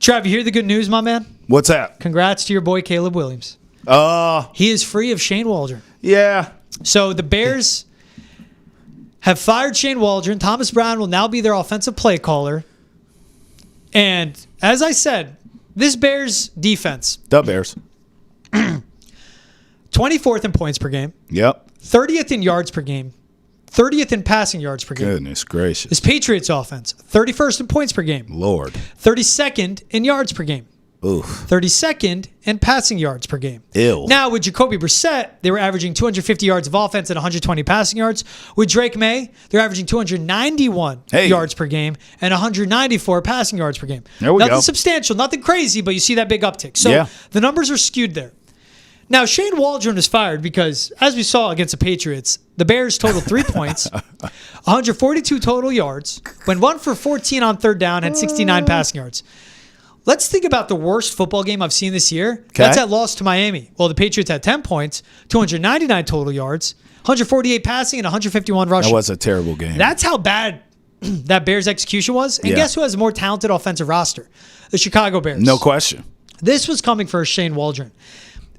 Trav, you hear the good news, my man? What's that? Congrats to your boy Caleb Williams. He is free of Shane Waldron. Yeah. So the Bears have fired Shane Waldron. Thomas Brown will now be their offensive play caller. And as I said, this Bears defense. The Bears. 24th in points per game. Yep. 30th in yards per game. 30th in passing yards per game. Goodness gracious. This Patriots offense, 31st in points per game. Lord. 32nd in yards per game. Oof. 32nd in passing yards per game. Ew. Now, with Jacoby Brissett, they were averaging 250 yards of offense and 120 passing yards. With Drake May, they're averaging 291 yards per game and 194 passing yards per game. There we go. Nothing substantial, nothing crazy, but you see that big uptick. So the numbers are skewed there. Now, Shane Waldron is fired because, as we saw against the Patriots, the Bears totaled 3 points, 142 total yards, went 1 for 14 on third down, and 69 passing yards. Let's think about the worst football game I've seen this year. Okay. That's that loss to Miami. Well, the Patriots had 10 points, 299 total yards, 148 passing, and 151 rushing. That was a terrible game. That's how bad that Bears execution was. And guess who has a more talented offensive roster? The Chicago Bears. No question. This was coming for Shane Waldron.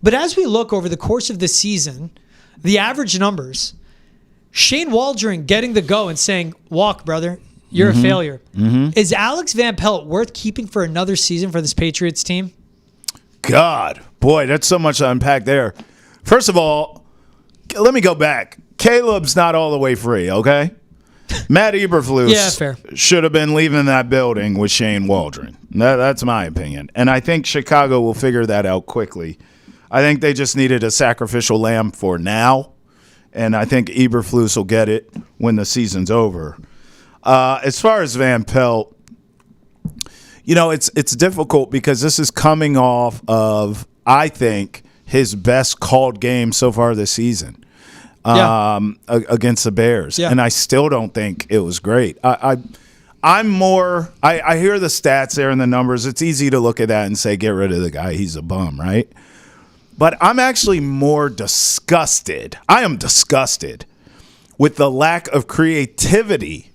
But as we look over the course of the season, the average numbers, Shane Waldron getting the go and saying, walk, brother, you're a failure. Is Alex Van Pelt worth keeping for another season for this Patriots team? God, boy, that's so much to unpack there. First of all, let me go back. Caleb's not all the way free, okay? Matt Eberflus should have been leaving that building with Shane Waldron. That's my opinion. And I think Chicago will figure that out quickly. I think they just needed a sacrificial lamb for now, and I think Eberflus will get it when the season's over. As far as Van Pelt, you know, it's difficult because this is coming off of, I think, his best called game so far this season against the Bears, and I still don't think it was great. I hear the stats there and the numbers. It's easy to look at that and say, get rid of the guy. He's a bum, right? But I'm actually more disgusted. I am disgusted with the lack of creativity.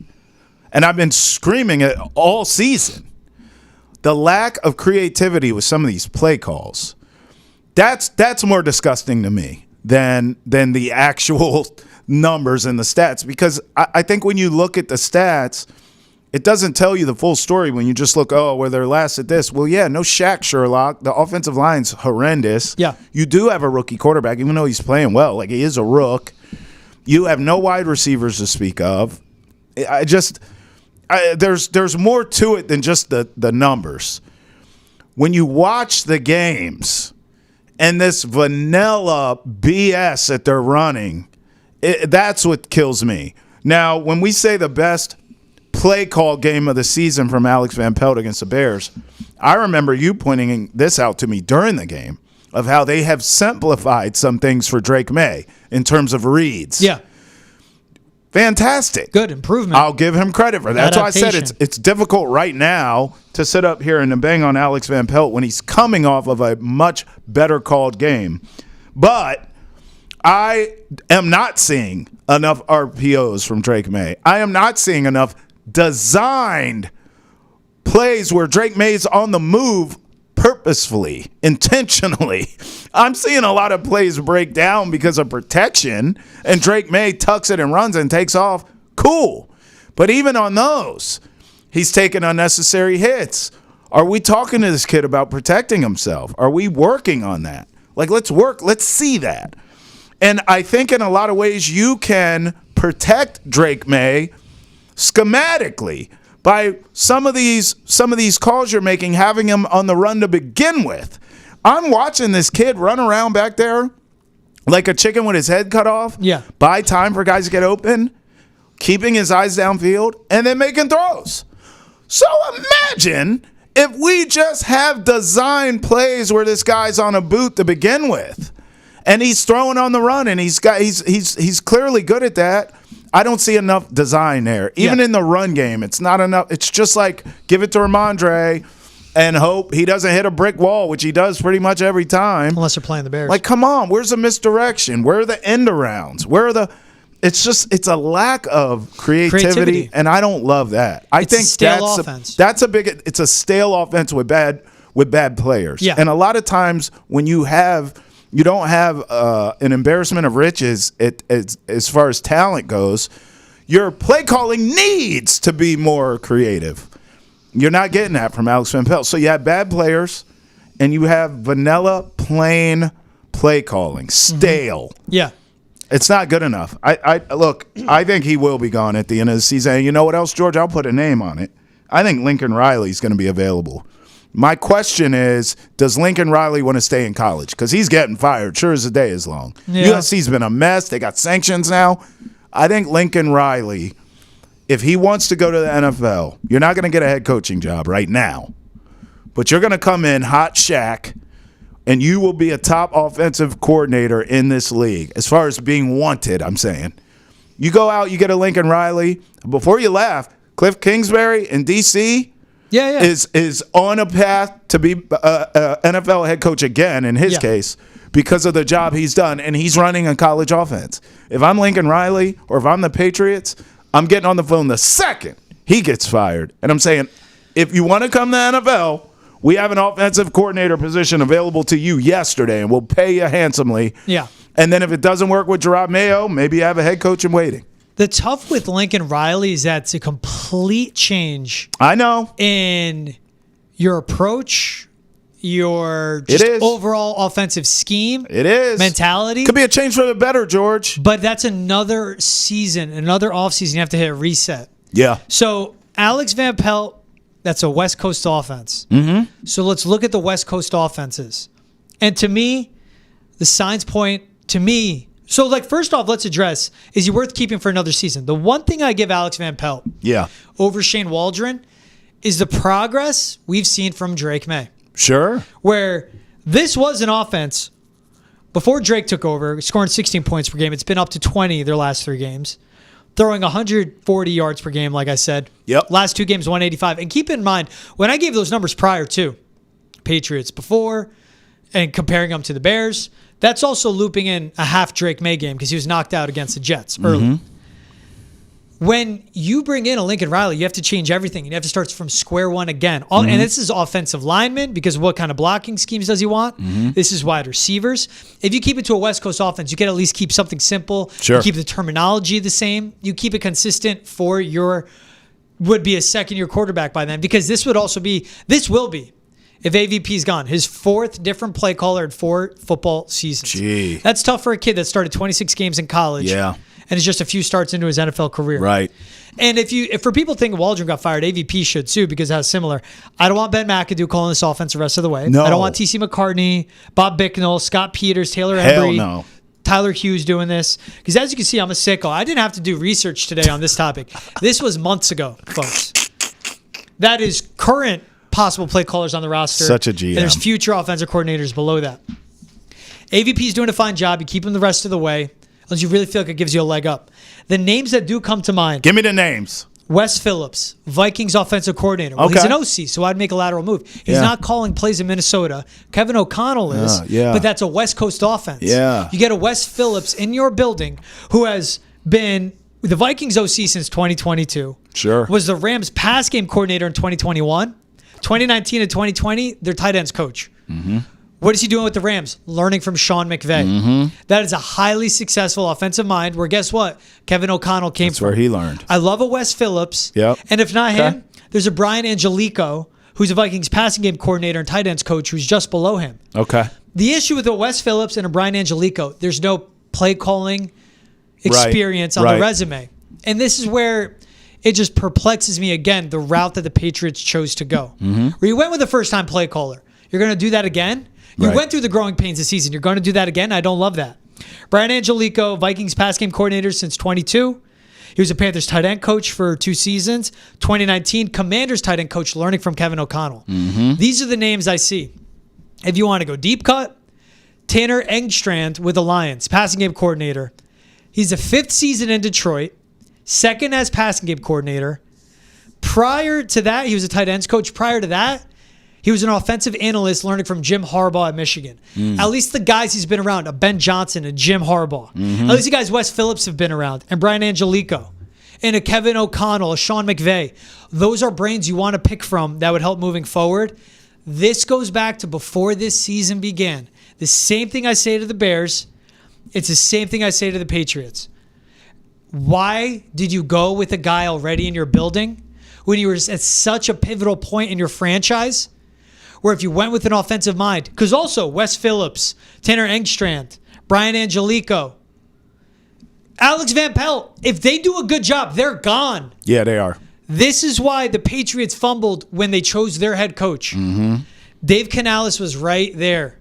And I've been screaming it all season. The lack of creativity with some of these play calls. That's more disgusting to me than the actual numbers and the stats. Because I think when you look at the stats, it doesn't tell you the full story when you just look, well, they're last at this. Well, yeah, no Shaq Sherlock. The offensive line's horrendous. Yeah. You do have a rookie quarterback, even though he's playing well. Like, he is a rook. You have no wide receivers to speak of. There's more to it than just the numbers. When you watch the games and this vanilla BS that they're running, that's what kills me. Now, when we say the best play call game of the season from Alex Van Pelt against the Bears, I remember you pointing this out to me during the game of how they have simplified some things for Drake May in terms of reads. Yeah. Fantastic. Good improvement. I'll give him credit for that. That's why I said it's difficult right now to sit up here and bang on Alex Van Pelt when he's coming off of a much better called game. But I am not seeing enough RPOs from Drake May. I am not seeing enough designed plays where Drake May's on the move purposefully, intentionally. I'm seeing a lot of plays break down because of protection, and Drake May tucks it and runs and takes off. Cool. But even on those, he's taking unnecessary hits. Are we talking to this kid about protecting himself? Are we working on that? Like, let's work. Let's see that. And I think in a lot of ways you can protect Drake May schematically by some of these calls you're making, having him on the run to begin with. I'm watching this kid run around back there like a chicken with his head cut off. Yeah. Buy time for guys to get open, keeping his eyes downfield, and then making throws. So imagine if we just have design plays where this guy's on a boot to begin with, and he's throwing on the run, and he's clearly good at that. I don't see enough design there. Even in the run game, it's not enough. It's just like give it to Ramondre and hope he doesn't hit a brick wall, which he does pretty much every time. Unless they're playing the Bears. Like, come on, where's the misdirection? Where are the end arounds? it's a lack of creativity, and I don't love that. I think that's a big. It's a stale offense with bad players. Yeah. And a lot of times when you don't have an embarrassment of riches as far as talent goes, your play calling needs to be more creative. You're not getting that from Alex Van Pelt. So you have bad players, and you have vanilla, plain play calling, stale. Yeah. It's not good enough. I think he will be gone at the end of the season. And you know what else, George? I'll put a name on it. I think Lincoln Riley's going to be available. My question is, does Lincoln Riley want to stay in college? Because he's getting fired. Sure as the day is long. Yeah. USC's been a mess. They got sanctions now. I think Lincoln Riley, if he wants to go to the NFL, you're not going to get a head coaching job right now. But you're going to come in hot shack, and you will be a top offensive coordinator in this league. As far as being wanted, I'm saying. You go out, you get a Lincoln Riley. Before you laugh, Cliff Kingsbury in D.C. is on a path to be NFL head coach again in his case because of the job he's done, and he's running a college offense. If I'm Lincoln Riley or if I'm the Patriots, I'm getting on the phone the second he gets fired. And I'm saying, if you want to come to the NFL, we have an offensive coordinator position available to you yesterday, and we'll pay you handsomely. Yeah. And then if it doesn't work with Gerard Mayo, maybe you have a head coach in waiting. The tough with Lincoln Riley is that it's a complete change. I know. In your approach, your just overall offensive scheme. It is. Mentality. Could be a change for the better, George. But that's another season, another offseason. You have to hit a reset. Yeah. So Alex Van Pelt, that's a West Coast offense. Mm-hmm. So let's look at the West Coast offenses. And to me, the signs point to me. So, first off, let's address, is he worth keeping for another season? The one thing I give Alex Van Pelt over Shane Waldron is the progress we've seen from Drake May. Sure. Where this was an offense before Drake took over, scoring 16 points per game. It's been up to 20 their last 3 games. Throwing 140 yards per game, like I said. Yep. Last 2 games, 185. And keep in mind, when I gave those numbers prior to Patriots before and comparing them to the Bears, that's also looping in a half Drake May game because he was knocked out against the Jets early. Mm-hmm. When you bring in a Lincoln Riley, you have to change everything. You have to start from square one again. And this is offensive linemen because what kind of blocking schemes does he want? Mm-hmm. This is wide receivers. If you keep it to a West Coast offense, you can at least keep something simple. Sure. You keep the terminology the same. You keep it consistent for would be a second-year quarterback by then because this will be, if AVP's gone, his 4th different play caller in 4 football seasons. Gee. That's tough for a kid that started 26 games in college. Yeah. And is just a few starts into his NFL career. Right. And if for people think Waldron got fired, AVP should too because that's similar. I don't want Ben McAdoo calling this offense the rest of the way. No. I don't want TC McCartney, Bob Bicknell, Scott Peters, Taylor Embry, no. Tyler Hughes doing this. Because as you can see, I'm a sicko. I didn't have to do research today on this topic. This was months ago, folks. That is current possible play callers on the roster. Such a GM. And there's future offensive coordinators below that. AVP's doing a fine job. You keep him the rest of the way. Unless you really feel like it gives you a leg up. The names that do come to mind. Give me the names. Wes Phillips, Vikings offensive coordinator. Well, he's an OC, so I'd make a lateral move. He's not calling plays in Minnesota. Kevin O'Connell is, but that's a West Coast offense. Yeah. You get a Wes Phillips in your building who has been the Vikings OC since 2022. Sure. Was the Rams pass game coordinator in 2021. 2019 and 2020, their tight ends coach. Mm-hmm. What is he doing with the Rams? Learning from Sean McVay. Mm-hmm. That is a highly successful offensive mind where guess what? Kevin O'Connell came from. That's where he learned. I love a Wes Phillips. Yep. And if not him, there's a Brian Angelico, who's a Vikings passing game coordinator and tight ends coach who's just below him. Okay. The issue with a Wes Phillips and a Brian Angelico, there's no play calling experience on the resume. And this is where it just perplexes me again, the route that the Patriots chose to go. Mm-hmm. Where you went with a first-time play caller. You're going to do that again? You went through the growing pains this season. You're going to do that again? I don't love that. Brian Angelico, Vikings pass game coordinator since 22. He was a Panthers tight end coach for 2 seasons. 2019, Commanders tight end coach learning from Kevin O'Connell. Mm-hmm. These are the names I see. If you want to go deep cut, Tanner Engstrand with the Lions, passing game coordinator. He's a 5th season in Detroit, 2nd as passing game coordinator. Prior to that, he was a tight ends coach. Prior to that, He was an offensive analyst learning from Jim Harbaugh at Michigan. At least the guys he's been around, Ben Johnson and Jim Harbaugh. At least the guys Wes Phillips have been around, and Brian Angelico, and a Kevin O'Connell, a Sean McVay. Those are brains you want to pick from that would help moving forward. This goes back to before this season began. The same thing I say to the Bears, it's the same thing I say to the Patriots. Why did you go with a guy already in your building when you were at such a pivotal point in your franchise? Where if you went with an offensive mind, because also Wes Phillips, Tanner Engstrand, Brian Angelico, Alex Van Pelt, if they do a good job, they're gone. Yeah, they are. This is why the Patriots fumbled when they chose their head coach. Dave Canales was right there.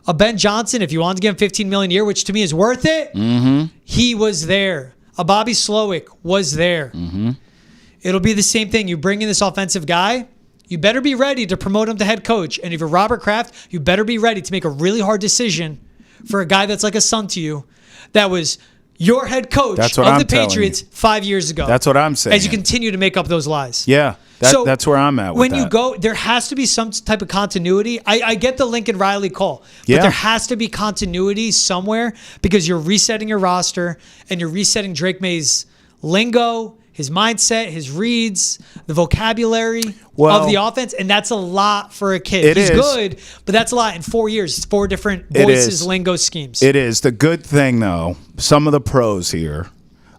A Ben Johnson, if you wanted to give him $15 million a year, which to me is worth it, he was there. A Bobby Slowick was there. It'll be the same thing. You bring in this offensive guy, you better be ready to promote him to head coach. And if you're Robert Kraft, you better be ready to make a really hard decision for a guy that's like a son to you that was your head coach of the Patriots 5 years ago. That's what I'm saying. As you continue to make up those lies. Yeah, that's where I'm at with when you go, there has to be some type of continuity. I get the Lincoln Riley call, but there has to be continuity somewhere because you're resetting your roster and you're resetting Drake May's lingo, his mindset, his reads, the vocabulary of the offense, and that's a lot for a kid. He's good, but that's a lot in 4 years. It's 4 different voices, lingo schemes. It is. The good thing, though, some of the pros here,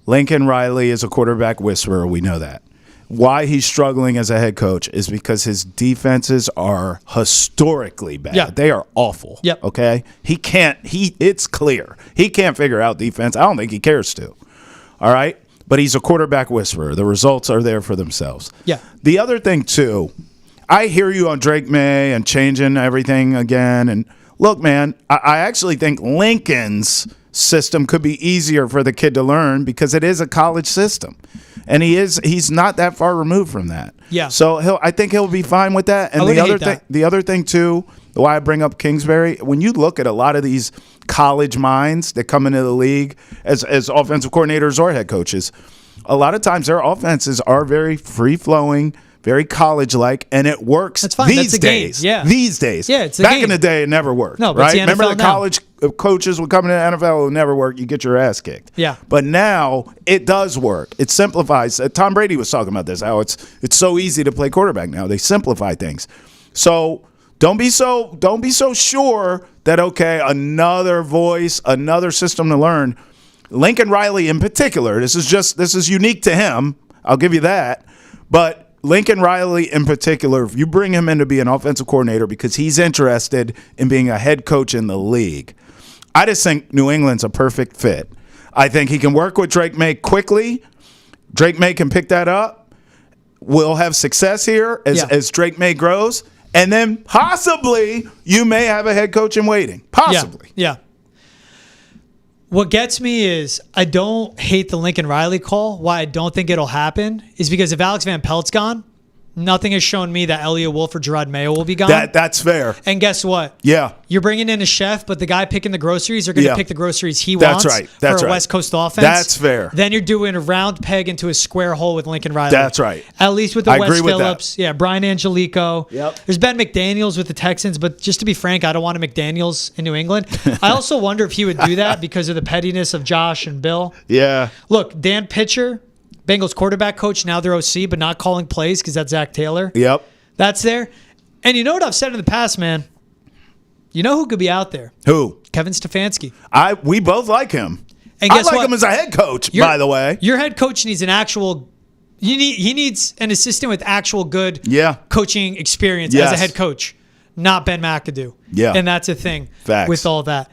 Lincoln Riley is a quarterback whisperer. We know that. Why he's struggling as a head coach is because his defenses are historically bad. Yeah. They are awful. Yep. Okay? It's clear. He can't figure out defense. I don't think he cares to. All right? But he's a quarterback whisperer. The results are there for themselves. Yeah. The other thing, too, I hear you on Drake May and changing everything again. And look, man, I actually think Lincoln's system could be easier for the kid to learn because it is a college system. And he's not that far removed from that. Yeah. So I think he'll be fine with that. And the other thing, too, why I bring up Kingsbury, when you look at a lot of these college minds that come into the league as offensive coordinators or head coaches, a lot of times their offenses are very free-flowing, very college-like, and it works these days. Yeah. These days. Yeah, it's a Back game. in the day, it never worked. No, but right? it's the NFL Remember the now. college coaches would come into the NFL, it would never work. You get your ass kicked. Yeah. But now it does work. It simplifies. Tom Brady was talking about this, how it's so easy to play quarterback now. They simplify things. So don't be so sure that, okay, another voice, another system to learn. Lincoln Riley in particular, this is unique to him. I'll give you that. But Lincoln Riley in particular, if you bring him in to be an offensive coordinator because he's interested in being a head coach in the league, I just think New England's a perfect fit. I think he can work with Drake May quickly. Drake May can pick that up. We'll have success here as Drake May grows. And then possibly you may have a head coach in waiting. Possibly. Yeah. What gets me is I don't hate the Lincoln Riley call. Why I don't think it'll happen is because if Alex Van Pelt's gone, nothing has shown me that Elliot Wolf or Gerard Mayo will be gone. That's fair. And guess what? Yeah. You're bringing in a chef, but the guy picking the groceries are going to pick the groceries he That's wants right. That's for a right. West Coast offense. That's fair. Then you're doing a round peg into a square hole with Lincoln Riley. That's right. At least with the I Wes agree with Phillips. that. Yeah, Brian Angelico. Yep. There's Ben McDaniels with the Texans, but just to be frank, I don't want a McDaniels in New England. I also wonder if he would do that because of the pettiness of Josh and Bill. Yeah. Look, Dan Pitcher, Bengals quarterback coach, now their OC, but not calling plays because that's Zach Taylor. Yep. That's there. And you know what I've said in the past, man? You know who could be out there? Who? Kevin Stefanski. We both like him. And guess I like what? him as a head coach, by the way. Your head coach needs an actual he needs an assistant with actual good coaching experience as a head coach, not Ben McAdoo. Yeah. And that's a thing Facts. with all that.